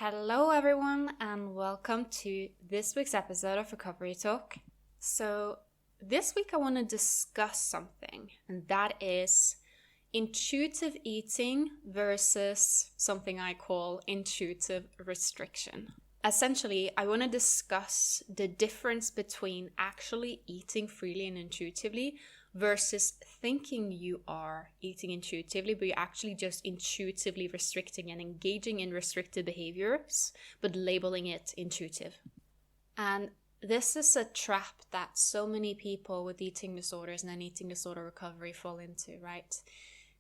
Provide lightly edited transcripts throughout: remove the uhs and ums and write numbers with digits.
Hello, everyone, and welcome to this week's episode of Recovery Talk. So, this week I want to discuss something, and that is intuitive eating versus something I call intuitive restriction. Essentially, I want to discuss the difference between actually eating freely and intuitively versus thinking you are eating intuitively, but you're actually just intuitively restricting and engaging in restricted behaviors, but labeling it intuitive. And this is a trap that so many people with eating disorders and then eating disorder recovery fall into, right?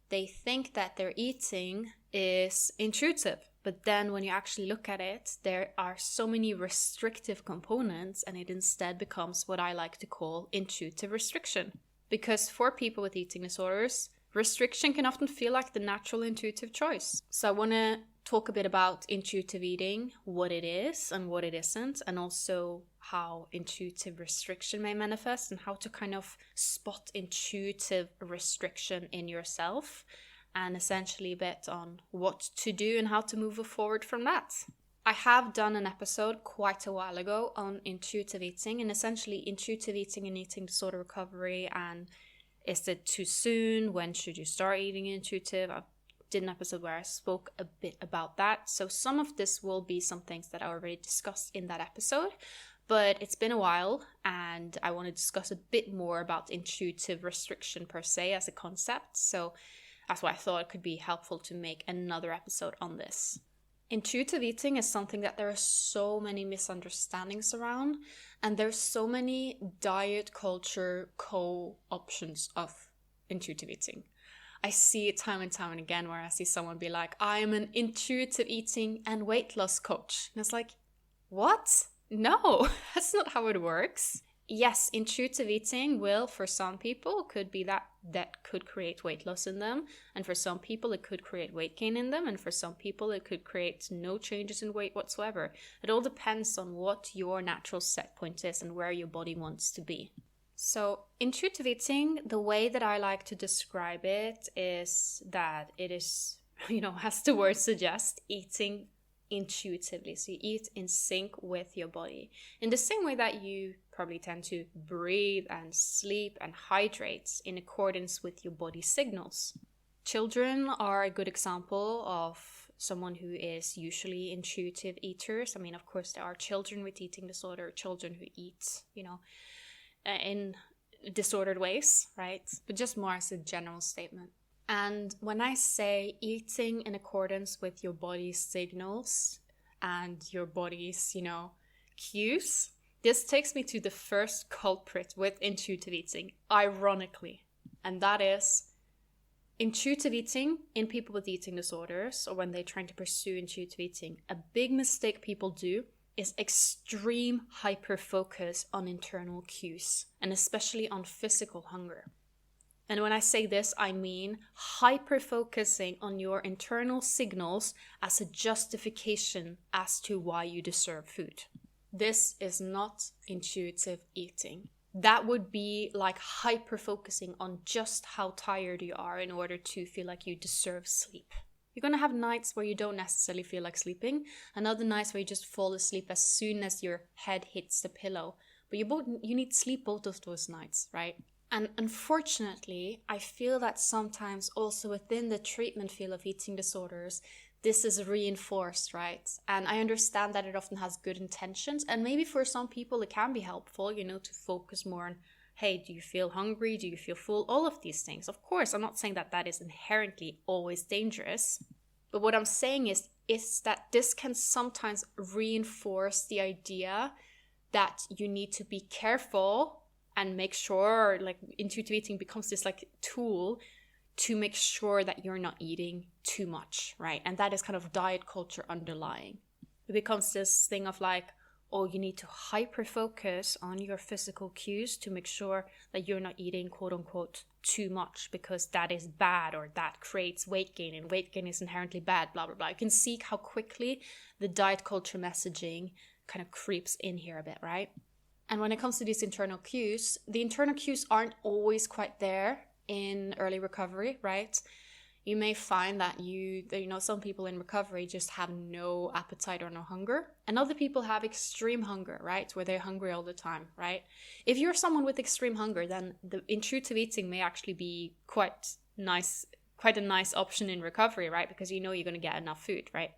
They think that their eating is intuitive, but then when you actually look at it, there are so many restrictive components, and it instead becomes what I like to call intuitive restriction. Because for people with eating disorders, restriction can often feel like the natural intuitive choice. So I want to talk a bit about intuitive eating, what it is and what it isn't, and also how intuitive restriction may manifest and how to kind of spot intuitive restriction in yourself, and essentially a bit on what to do and how to move forward from that. I have done an episode quite a while ago on intuitive eating, and essentially intuitive eating and eating disorder recovery, and is it too soon? When should you start eating intuitive? I did an episode where I spoke a bit about that. So some of this will be some things that I already discussed in that episode, but it's been a while and I want to discuss a bit more about intuitive restriction per se as a concept. So that's why I thought it could be helpful to make another episode on this. Intuitive eating is something that there are so many misunderstandings around, and there's so many diet culture co-options of intuitive eating. I see it time and time and again where I see someone be like, I'm an intuitive eating and weight loss coach. And it's like, what? No, that's not how it works. Yes, intuitive eating will, for some people, could be that could create weight loss in them. And for some people, it could create weight gain in them. And for some people, it could create no changes in weight whatsoever. It all depends on what your natural set point is and where your body wants to be. So intuitive eating, the way that I like to describe it is that it is, as the word suggests, eating intuitively. So you eat in sync with your body in the same way that you probably tend to breathe and sleep and hydrate in accordance with your body signals. Children are a good example of someone who is usually intuitive eaters. I mean, of course, there are children with eating disorder, children who eat, in disordered ways, right? But just more as a general statement. And when I say eating in accordance with your body's signals and your body's, cues, this takes me to the first culprit with intuitive eating, ironically. And that is intuitive eating in people with eating disorders, or when they're trying to pursue intuitive eating. A big mistake people do is extreme hyper-focus on internal cues, and especially on physical hunger. And when I say this, I mean hyper-focusing on your internal signals as a justification as to why you deserve food. This is not intuitive eating. That would be like hyper-focusing on just how tired you are in order to feel like you deserve sleep. You're going to have nights where you don't necessarily feel like sleeping, and other nights where you just fall asleep as soon as your head hits the pillow. But you need sleep both of those nights, right? And unfortunately, I feel that sometimes also within the treatment field of eating disorders, this is reinforced, right? And I understand that it often has good intentions, and maybe for some people it can be helpful, to focus more on, hey, do you feel hungry? Do you feel full? All of these things. Of course, I'm not saying that that is inherently always dangerous, but what I'm saying is that this can sometimes reinforce the idea that you need to be careful and make sure, like, intuitive eating becomes this like tool to make sure that you're not eating too much, right? And that is kind of diet culture underlying. It becomes this thing of like, oh, you need to hyper focus on your physical cues to make sure that you're not eating quote unquote too much, because that is bad, or that creates weight gain, and weight gain is inherently bad, blah, blah, blah. You can see how quickly the diet culture messaging kind of creeps in here a bit, right? And when it comes to these internal cues, the internal cues aren't always quite there in early recovery, right? You may find that some people in recovery just have no appetite or no hunger, and other people have extreme hunger, right? Where they're hungry all the time, right? If you're someone with extreme hunger, then the intuitive eating may actually be quite a nice option in recovery, right? Because you know you're going to get enough food, right?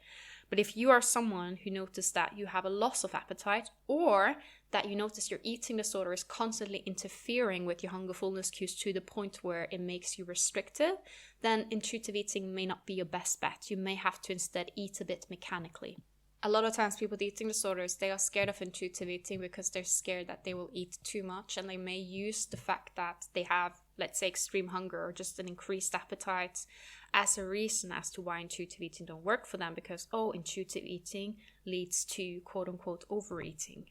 But if you are someone who notice that you have a loss of appetite, or that you notice your eating disorder is constantly interfering with your hunger fullness cues to the point where it makes you restrictive, then intuitive eating may not be your best bet. You may have to instead eat a bit mechanically. A lot of times people with eating disorders, they are scared of intuitive eating because they're scared that they will eat too much, and they may use the fact that they have, let's say, extreme hunger or just an increased appetite as a reason as to why intuitive eating don't work for them, because, intuitive eating leads to quote-unquote overeating.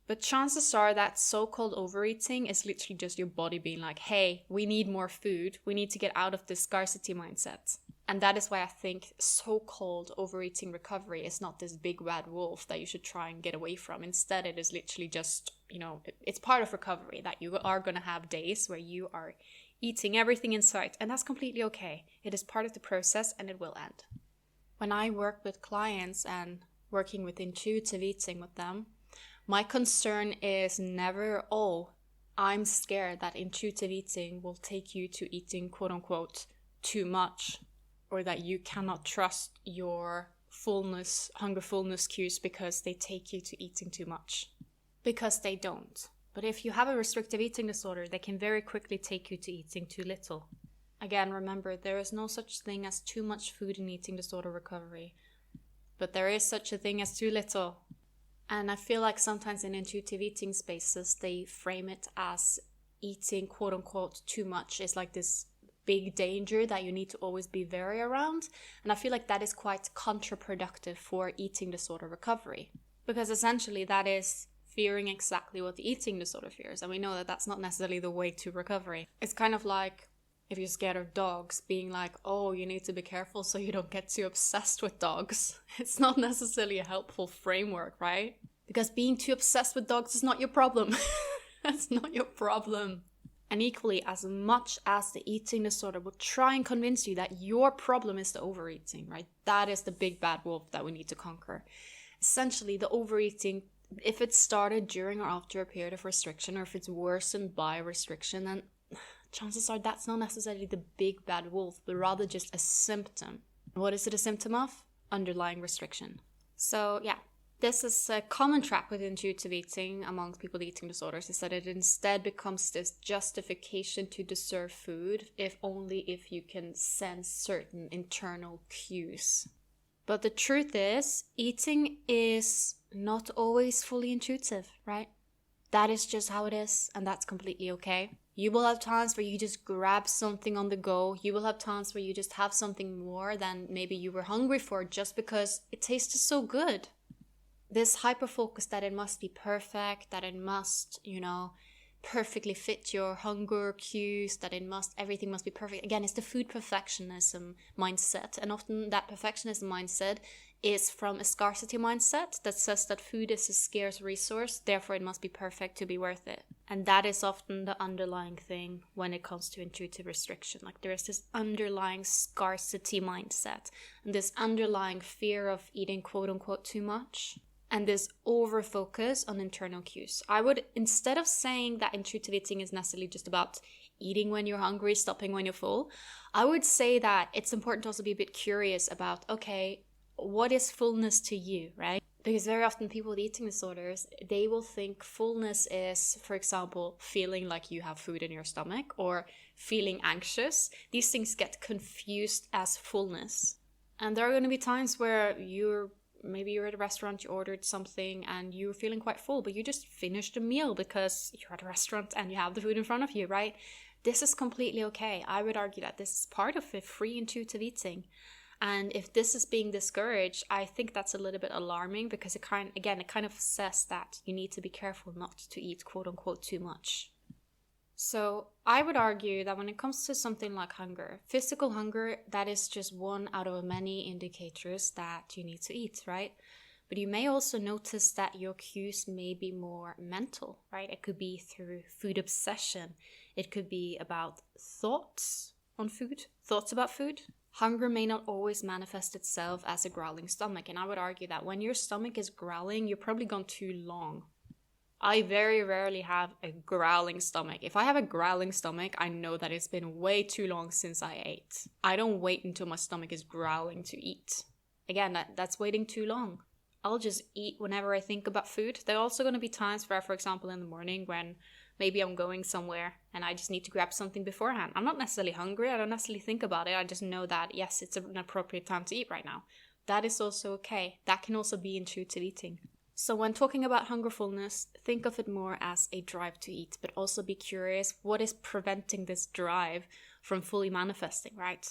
But chances are that so-called overeating is literally just your body being like, hey, we need more food. We need to get out of this scarcity mindset. And that is why I think so-called overeating recovery is not this big bad wolf that you should try and get away from. Instead, it is literally just, it's part of recovery that you are going to have days where you are eating everything in sight. And that's completely okay. It is part of the process and it will end. When I work with clients and working with intuitive eating with them, my concern is never, I'm scared that intuitive eating will take you to eating quote-unquote too much, or that you cannot trust your hunger fullness cues because they take you to eating too much. Because they don't. But if you have a restrictive eating disorder, they can very quickly take you to eating too little. Again, remember, there is no such thing as too much food in eating disorder recovery. But there is such a thing as too little. And I feel like sometimes in intuitive eating spaces, they frame it as eating quote-unquote too much is like this big danger that you need to always be wary around. And I feel like that is quite counterproductive for eating disorder recovery. Because essentially that is fearing exactly what the eating disorder fears. And we know that that's not necessarily the way to recovery. It's kind of like if you're scared of dogs, being like, you need to be careful so you don't get too obsessed with dogs. It's not necessarily a helpful framework, right? Because being too obsessed with dogs is not your problem. That's not your problem. And equally, as much as the eating disorder will try and convince you that your problem is the overeating, right? That is the big bad wolf that we need to conquer. Essentially, the overeating, if it started during or after a period of restriction, or if it's worsened by restriction, then chances are that's not necessarily the big bad wolf, but rather just a symptom. What is it a symptom of? Underlying restriction. So yeah, this is a common trap with intuitive eating amongst people with eating disorders, is that it instead becomes this justification to deserve food, if you can sense certain internal cues. But the truth is, eating is not always fully intuitive, right? That is just how it is, and that's completely okay. You will have times where you just grab something on the go. You will have times where you just have something more than maybe you were hungry for just because it tasted so good. This hyper-focus that it must be perfect, that it must, perfectly fit your hunger cues, that everything must be perfect. Again, it's the food perfectionism mindset. And often that perfectionism mindset is from a scarcity mindset that says that food is a scarce resource, therefore it must be perfect to be worth it. And that is often the underlying thing when it comes to intuitive restriction. Like there is this underlying scarcity mindset and this underlying fear of eating quote-unquote too much. And this over-focus on internal cues. I would, instead of saying that intuitive eating is necessarily just about eating when you're hungry, stopping when you're full, I would say that it's important to also be a bit curious about, okay, what is fullness to you, right? Because very often people with eating disorders, they will think fullness is, for example, feeling like you have food in your stomach or feeling anxious. These things get confused as fullness. And there are going to be times where maybe you're at a restaurant, you ordered something and you're feeling quite full, but you just finished a meal because you're at a restaurant and you have the food in front of you, right? This is completely okay. I would argue that this is part of a free intuitive eating. And if this is being discouraged, I think that's a little bit alarming because it kind of says that you need to be careful not to eat quote unquote too much. So I would argue that when it comes to something like hunger, physical hunger, that is just one out of many indicators that you need to eat, right? But you may also notice that your cues may be more mental, right? It could be through food obsession. It could be about thoughts on food, thoughts about food. hunger may not always manifest itself as a growling stomach. And I would argue that when your stomach is growling, you're probably gone too long. I very rarely have a growling stomach. If I have a growling stomach, I know that it's been way too long since I ate. I don't wait until my stomach is growling to eat. Again, that's waiting too long. I'll just eat whenever I think about food. There are also going to be times where, for example, in the morning when maybe I'm going somewhere and I just need to grab something beforehand. I'm not necessarily hungry. I don't necessarily think about it. I just know that, yes, it's an appropriate time to eat right now. That is also okay. That can also be intuitive eating. So when talking about hungerfulness, think of it more as a drive to eat, but also be curious, what is preventing this drive from fully manifesting, right?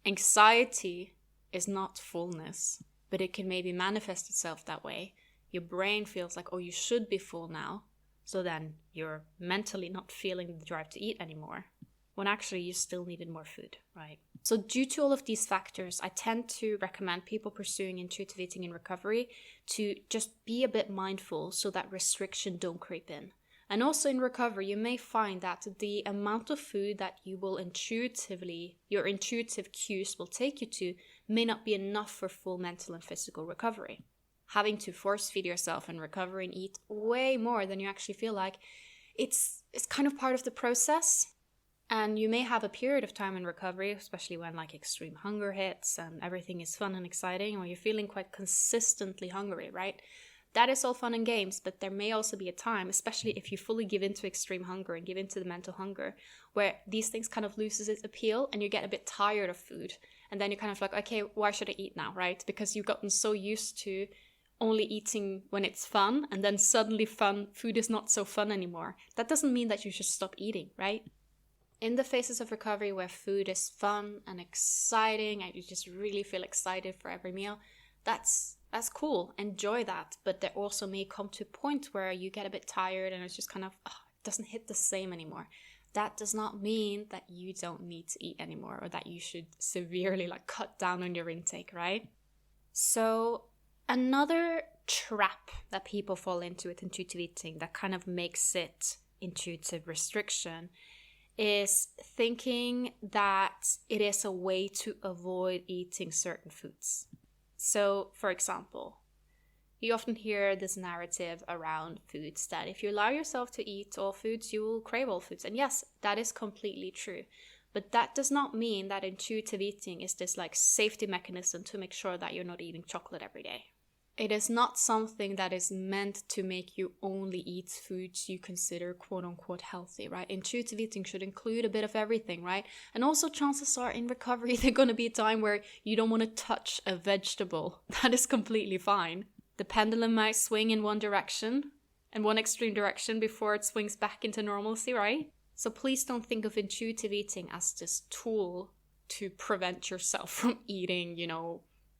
Anxiety is not fullness, but it can maybe manifest itself that way. Your brain feels like, oh, you should be full now. So then you're mentally not feeling the drive to eat anymore, when actually you still needed more food, right? So due to all of these factors, I tend to recommend people pursuing intuitive eating in recovery to just be a bit mindful so that restriction don't creep in. And also in recovery, you may find that the amount of food that you will your intuitive cues will take you to may not be enough for full mental and physical recovery. Having to force feed yourself in recovery and eat way more than you actually feel like, it's kind of part of the process. And you may have a period of time in recovery, especially when like extreme hunger hits and everything is fun and exciting, or you're feeling quite consistently hungry, right? That is all fun and games, but there may also be a time, especially if you fully give into extreme hunger and give into the mental hunger, where these things kind of loses its appeal and you get a bit tired of food. And then you're kind of like, okay, why should I eat now, right? Because you've gotten so used to only eating when it's fun, and then suddenly food is not so fun anymore. That doesn't mean that you should stop eating, right? In the phases of recovery where food is fun and exciting and you just really feel excited for every meal, that's cool. Enjoy that. But there also may come to a point where you get a bit tired and it's just kind of, it doesn't hit the same anymore. That does not mean that you don't need to eat anymore or that you should severely cut down on your intake, right? So another trap that people fall into with intuitive eating that kind of makes it intuitive restriction is thinking that it is a way to avoid eating certain foods. So, for example, you often hear this narrative around foods that if you allow yourself to eat all foods, you will crave all foods. And yes, that is completely true. But that does not mean that intuitive eating is this safety mechanism to make sure that you're not eating chocolate every day. It is not something that is meant to make you only eat foods you consider quote-unquote healthy, right? Intuitive eating should include a bit of everything, right? And also chances are in recovery, there's going to be a time where you don't want to touch a vegetable. That is completely fine. The pendulum might swing in one direction, in one extreme direction before it swings back into normalcy, right? So please don't think of intuitive eating as this tool to prevent yourself from eating,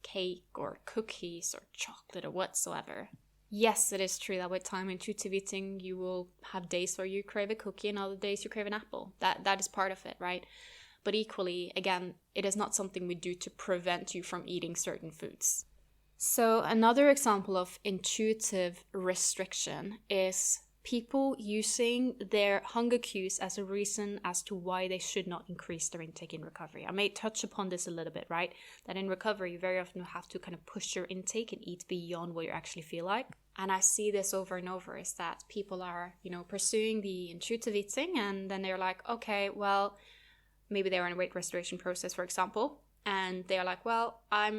cake or cookies or chocolate or whatsoever. Yes, it is true that with time intuitive eating, you will have days where you crave a cookie and other days you crave an apple. That is part of it, right? But equally, again, it is not something we do to prevent you from eating certain foods. So another example of intuitive restriction is people using their hunger cues as a reason as to why they should not increase their intake in recovery. I may touch upon this a little bit, right? That in recovery, you very often have to kind of push your intake and eat beyond what you actually feel like. And I see this over and over is that people are, pursuing the intuitive eating and then they're like, okay, well, maybe they're in a weight restoration process, for example, and they're like, well, I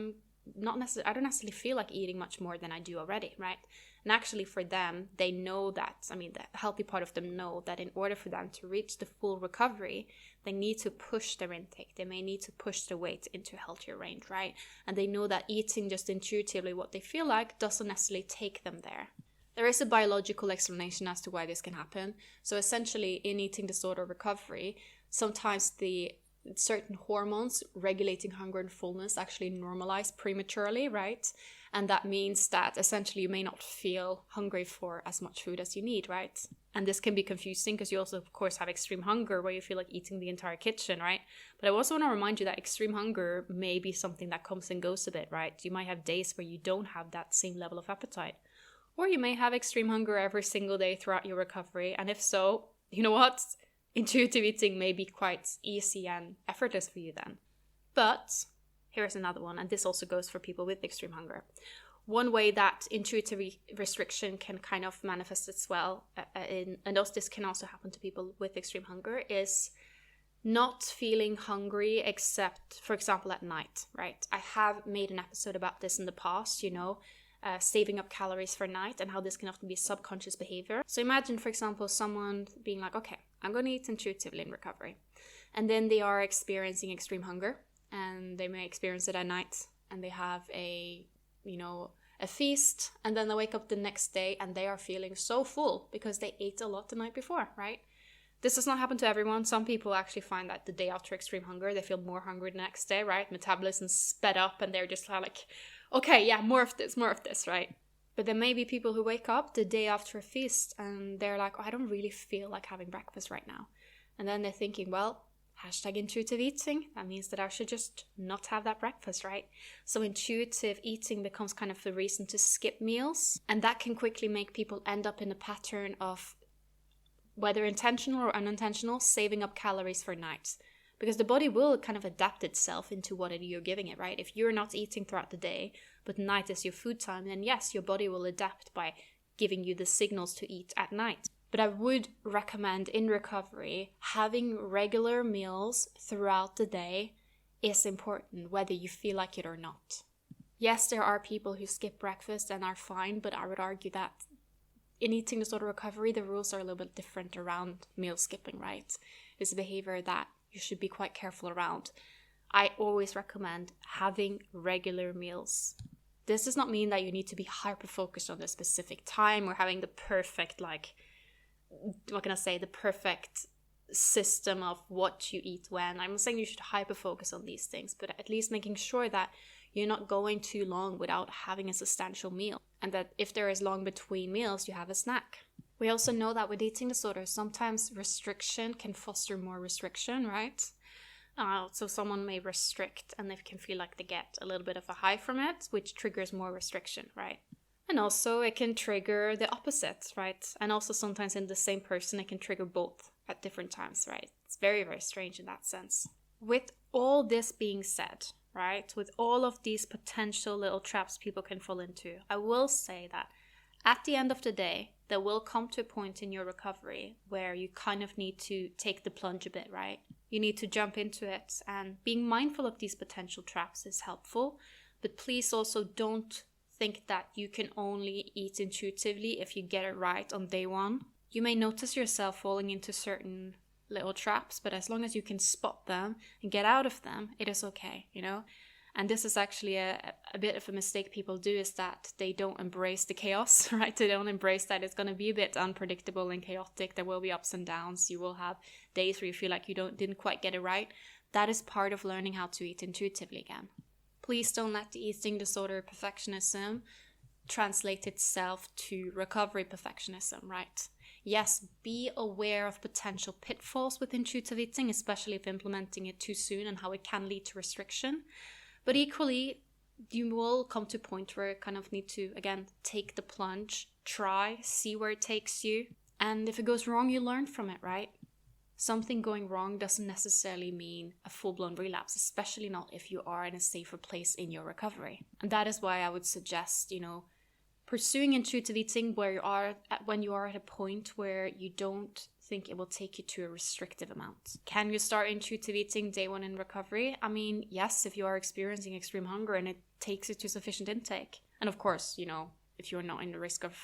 don't necessarily feel like eating much more than I do already, right? And actually for them, they know that, the healthy part of them know that in order for them to reach the full recovery, they need to push their intake. They may need to push their weight into a healthier range, right? And they know that eating just intuitively what they feel like doesn't necessarily take them there. There is a biological explanation as to why this can happen. So essentially in eating disorder recovery, sometimes the certain hormones regulating hunger and fullness actually normalize prematurely, right? And that means that essentially you may not feel hungry for as much food as you need, right? And this can be confusing because you also, of course, have extreme hunger where you feel like eating the entire kitchen, right? But I also want to remind you that extreme hunger may be something that comes and goes a bit, right? You might have days where you don't have that same level of appetite. Or you may have extreme hunger every single day throughout your recovery. And if so, you know what? Intuitive eating may be quite easy and effortless for you then. But here's another one, and this also goes for people with extreme hunger. One way that intuitive restriction can kind of manifest as well, and also this can also happen to people with extreme hunger, is not feeling hungry except, for example, at night, right? I have made an episode about this in the past, saving up calories for night and how this can often be subconscious behavior. So imagine, for example, someone being like, okay, I'm going to eat intuitively in recovery. And then they are experiencing extreme hunger, and they may experience it at night, and they have a feast, and then they wake up the next day and they are feeling so full because they ate a lot the night before, right? This does not happen to everyone. Some people actually find that the day after extreme hunger, they feel more hungry the next day, right? Metabolism sped up and they're just like, okay, yeah, more of this, right? But there may be people who wake up the day after a feast and they're like, oh, I don't really feel like having breakfast right now. And then they're thinking, well, #intuitive eating, that means that I should just not have that breakfast, right? So intuitive eating becomes kind of the reason to skip meals, and that can quickly make people end up in a pattern of, whether intentional or unintentional, saving up calories for night, because the body will kind of adapt itself into what you're giving it, right? If you're not eating throughout the day, but night is your food time, then yes, your body will adapt by giving you the signals to eat at night. But I would recommend in recovery, having regular meals throughout the day is important, whether you feel like it or not. Yes, there are people who skip breakfast and are fine, but I would argue that in eating disorder recovery, the rules are a little bit different around meal skipping, right? It's a behavior that you should be quite careful around. I always recommend having regular meals. This does not mean that you need to be hyper-focused on a specific time or having the perfect, the perfect system of what you eat when. I'm not saying you should hyper-focus on these things, but at least making sure that you're not going too long without having a substantial meal, and that if there is long between meals, you have a snack. We also know that with eating disorders, sometimes restriction can foster more restriction, right? So someone may restrict and they can feel like they get a little bit of a high from it, which triggers more restriction, right? And also it can trigger the opposite, right? And also sometimes in the same person, it can trigger both at different times, right? It's very, very strange in that sense. With all this being said, right, with all of these potential little traps people can fall into, I will say that at the end of the day, there will come to a point in your recovery where you kind of need to take the plunge a bit, right? You need to jump into it, and being mindful of these potential traps is helpful, but please also don't think that you can only eat intuitively if you get it right on day one. You may notice yourself falling into certain little traps, but as long as you can spot them and get out of them, it is okay, And this is actually a bit of a mistake people do, is that they don't embrace the chaos, right? They don't embrace that it's going to be a bit unpredictable and chaotic. There will be ups and downs. You will have days where you feel like you didn't quite get it right. That is part of learning how to eat intuitively again. Please don't let the eating disorder perfectionism translate itself to recovery perfectionism, right? Yes, be aware of potential pitfalls with intuitive eating, especially if implementing it too soon and how it can lead to restriction. But equally, you will come to a point where you kind of need to, again, take the plunge, try, see where it takes you. And if it goes wrong, you learn from it, right? Something going wrong doesn't necessarily mean a full-blown relapse, especially not if you are in a safer place in your recovery. And that is why I would suggest, pursuing intuitive eating when you are at a point where you don't think it will take you to a restrictive amount. Can you start intuitive eating day one in recovery? I mean, yes, if you are experiencing extreme hunger and it takes you to sufficient intake. And of course, if you're not in the risk of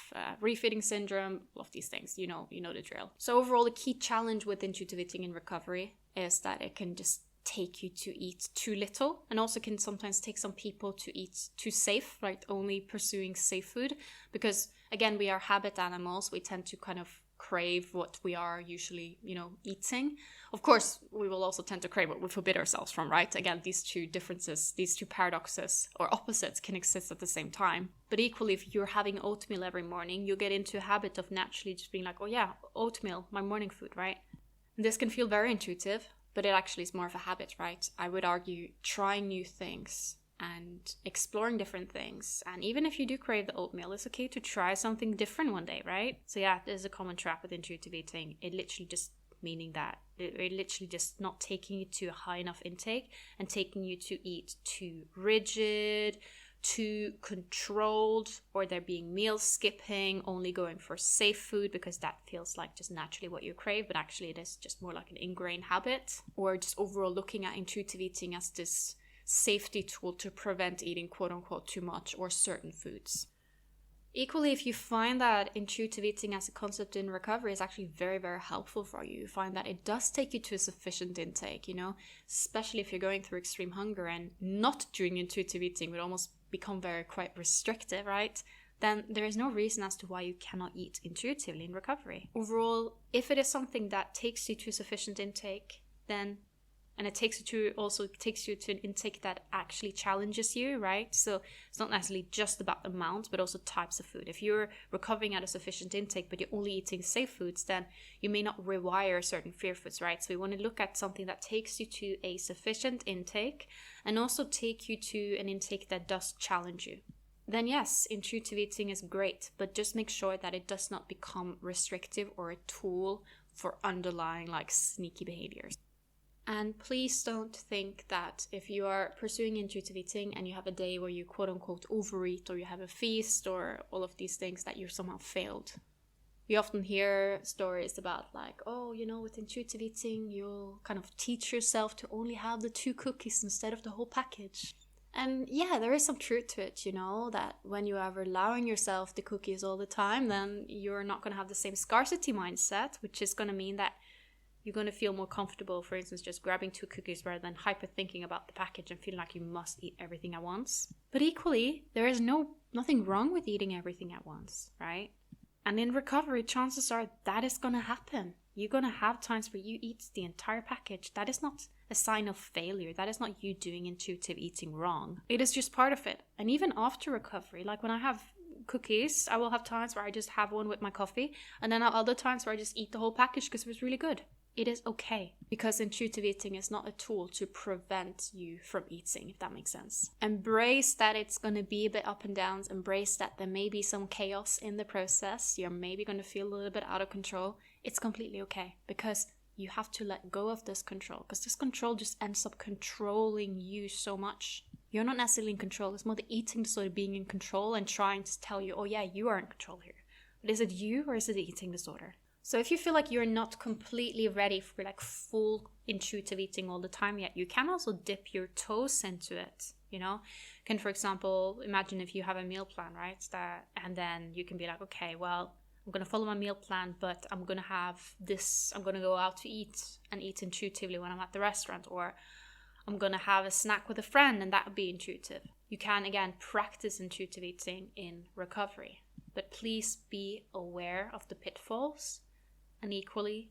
refeeding syndrome, all of these things, you know the drill. So overall, the key challenge with intuitive eating in recovery is that it can just take you to eat too little, and also can sometimes take some people to eat too safe, right? Only pursuing safe food, because again, we are habit animals. We tend to kind of crave what we are usually, eating. Of course, we will also tend to crave what we forbid ourselves from, right? Again, these two differences, these two paradoxes or opposites can exist at the same time. But equally, if you're having oatmeal every morning, you get into a habit of naturally just being like, oh yeah, oatmeal, my morning food, right? And this can feel very intuitive, but it actually is more of a habit, right? I would argue trying new things and exploring different things. And even if you do crave the oatmeal, it's okay to try something different one day, right? So yeah, there's a common trap with intuitive eating. It literally just meaning that they're literally just not taking you to a high enough intake and taking you to eat too rigid, too controlled, or they're being meal skipping, only going for safe food because that feels like just naturally what you crave, but actually it is just more like an ingrained habit, or just overall looking at intuitive eating as this safety tool to prevent eating quote unquote too much or certain foods. Equally, if you find that intuitive eating as a concept in recovery is actually very, very helpful for you, you find that it does take you to a sufficient intake, especially if you're going through extreme hunger, and not doing intuitive eating would almost become quite restrictive, right? Then there is no reason as to why you cannot eat intuitively in recovery. Overall, if it is something that takes you to a sufficient intake, and it takes you to an intake that actually challenges you, right? So it's not necessarily just about amount, but also types of food. If you're recovering at a sufficient intake, but you're only eating safe foods, then you may not rewire certain fear foods, right? So we want to look at something that takes you to a sufficient intake and also take you to an intake that does challenge you. Then yes, intuitive eating is great, but just make sure that it does not become restrictive or a tool for underlying sneaky behaviors. And please don't think that if you are pursuing intuitive eating and you have a day where you quote unquote overeat, or you have a feast, or all of these things, that you somehow failed. You often hear stories about with intuitive eating, you'll kind of teach yourself to only have the 2 cookies instead of the whole package. And yeah, there is some truth to it, that when you are allowing yourself the cookies all the time, then you're not going to have the same scarcity mindset, which is going to mean that you're going to feel more comfortable, for instance, just grabbing 2 cookies rather than hyper-thinking about the package and feeling like you must eat everything at once. But equally, there is nothing wrong with eating everything at once, right? And in recovery, chances are that is going to happen. You're going to have times where you eat the entire package. That is not a sign of failure. That is not you doing intuitive eating wrong. It is just part of it. And even after recovery, like when I have cookies, I will have times where I just have one with my coffee, and then other times where I just eat the whole package because it was really good. It is okay, because intuitive eating is not a tool to prevent you from eating, if that makes sense. Embrace that it's going to be a bit up and downs. Embrace that there may be some chaos in the process. You're maybe going to feel a little bit out of control. It's completely okay, because you have to let go of this control, because this control just ends up controlling you so much. You're not necessarily in control. It's more the eating disorder being in control and trying to tell you, oh yeah, you are in control here. But is it you, or is it the eating disorder? So if you feel like you're not completely ready for full intuitive eating all the time yet, you can also dip your toes into it, Can, for example, imagine if you have a meal plan, right? And then you can be like, okay, well, I'm going to follow my meal plan, but I'm going to have this, I'm going to go out to eat and eat intuitively when I'm at the restaurant, or I'm going to have a snack with a friend, and that would be intuitive. You can, again, practice intuitive eating in recovery, but please be aware of the pitfalls. And equally,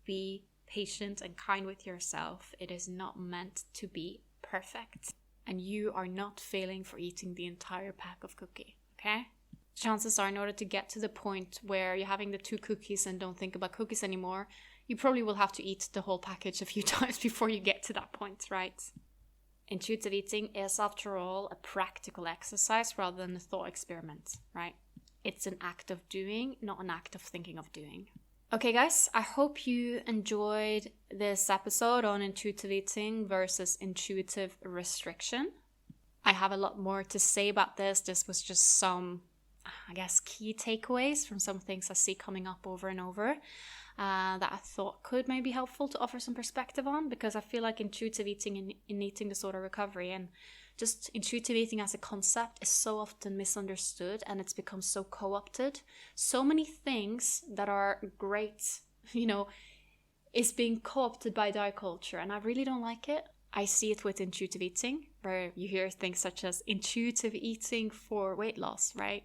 be patient and kind with yourself. It is not meant to be perfect. And you are not failing for eating the entire pack of cookie, okay? Chances are, in order to get to the point where you're having the 2 cookies and don't think about cookies anymore, you probably will have to eat the whole package a few times before you get to that point, right? Intuitive eating is, after all, a practical exercise rather than a thought experiment, right? It's an act of doing, not an act of thinking of doing. Okay guys, I hope you enjoyed this episode on intuitive eating versus intuitive restriction. I have a lot more to say about this. This was just some, key takeaways from some things I see coming up over and over that I thought could maybe be helpful to offer some perspective on, because I feel like intuitive eating in eating disorder recovery and just intuitive eating as a concept is so often misunderstood, and it's become so co-opted. So many things that are great, is being co-opted by diet culture, and I really don't like it. I see it with intuitive eating, where you hear things such as intuitive eating for weight loss, right?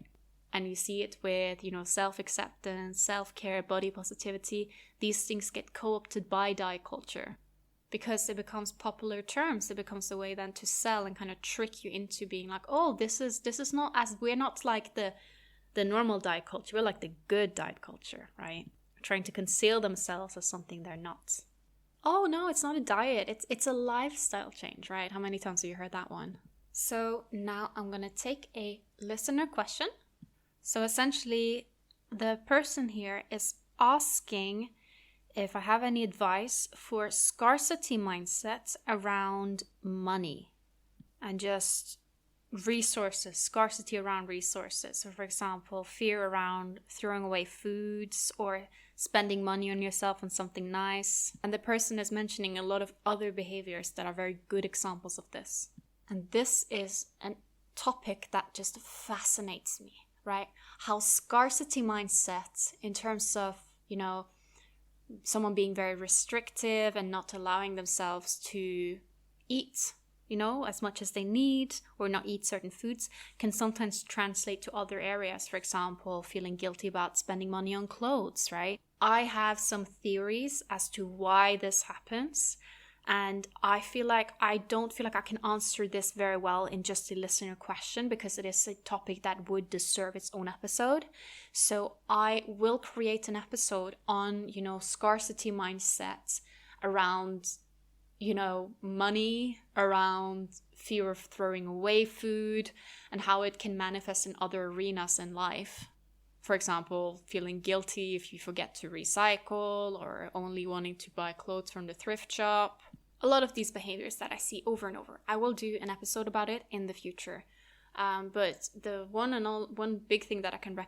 And you see it with, self-acceptance, self-care, body positivity. These things get co-opted by diet culture, because it becomes popular terms. It becomes a way then to sell and kind of trick you into being like, oh, this is not, as we're not like the normal diet culture. We're like the good diet culture, right? Trying to conceal themselves as something they're not. Oh no, it's not a diet. It's a lifestyle change, right? How many times have you heard that one? So now I'm going to take a listener question. So essentially, the person here is asking if I have any advice for scarcity mindsets around money and just resources, scarcity around resources. So for example, fear around throwing away foods or spending money on yourself on something nice. And the person is mentioning a lot of other behaviors that are very good examples of this. And this is a topic that just fascinates me, right? How scarcity mindset in terms of, someone being very restrictive and not allowing themselves to eat as much as they need or not eat certain foods can sometimes translate to other areas. For example, feeling guilty about spending money on clothes, right? I have some theories as to why this happens. And I don't feel like I can answer this very well in just a listener question because it is a topic that would deserve its own episode. So I will create an episode on, scarcity mindsets around money, around fear of throwing away food, and how it can manifest in other arenas in life. For example, feeling guilty if you forget to recycle or only wanting to buy clothes from the thrift shop. A lot of these behaviors that I see over and over. I will do an episode about it in the future. But the one big thing that I can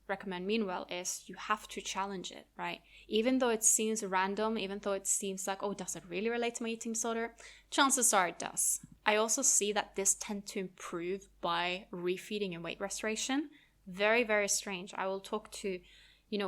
recommend meanwhile is you have to challenge it, right? Even though it seems random, even though it seems like, oh, does it really relate to my eating disorder? Chances are it does. I also see that this tends to improve by refeeding and weight restoration. Very, very strange. I will talk to,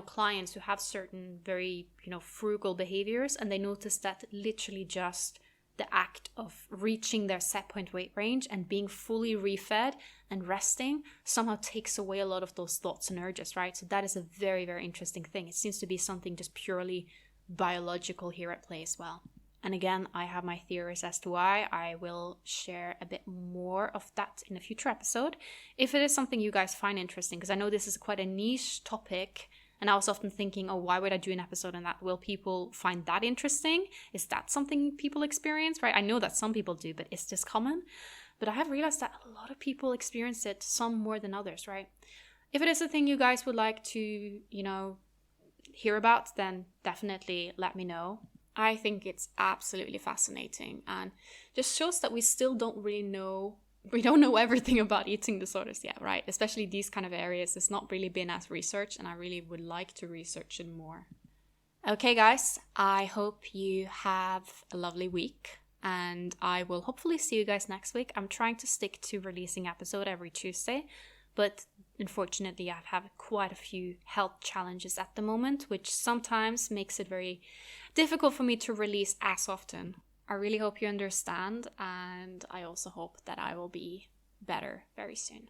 clients who have certain very, frugal behaviors, and they notice that literally just the act of reaching their set point weight range and being fully refed and resting somehow takes away a lot of those thoughts and urges, right? So that is a very, very interesting thing. It seems to be something just purely biological here at play as well. And again, I have my theories as to why. I will share a bit more of that in a future episode if it is something you guys find interesting, because I know this is quite a niche topic. And I was often thinking, oh, why would I do an episode on that? Will people find that interesting? Is that something people experience, right? I know that some people do, but is this common? But I have realized that a lot of people experience it, some more than others, right? If it is a thing you guys would like to, hear about, then definitely let me know. I think it's absolutely fascinating and just shows that we still don't really know. We don't know everything about eating disorders yet, right? Especially these kind of areas. It's not really been as researched, and I really would like to research it more. Okay, guys, I hope you have a lovely week, and I will hopefully see you guys next week. I'm trying to stick to releasing episode every Tuesday, but unfortunately, I have quite a few health challenges at the moment, which sometimes makes it very difficult for me to release as often. I really hope you understand, and I also hope that I will be better very soon.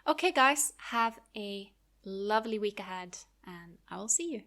Okay, guys, have a lovely week ahead, and I will see you.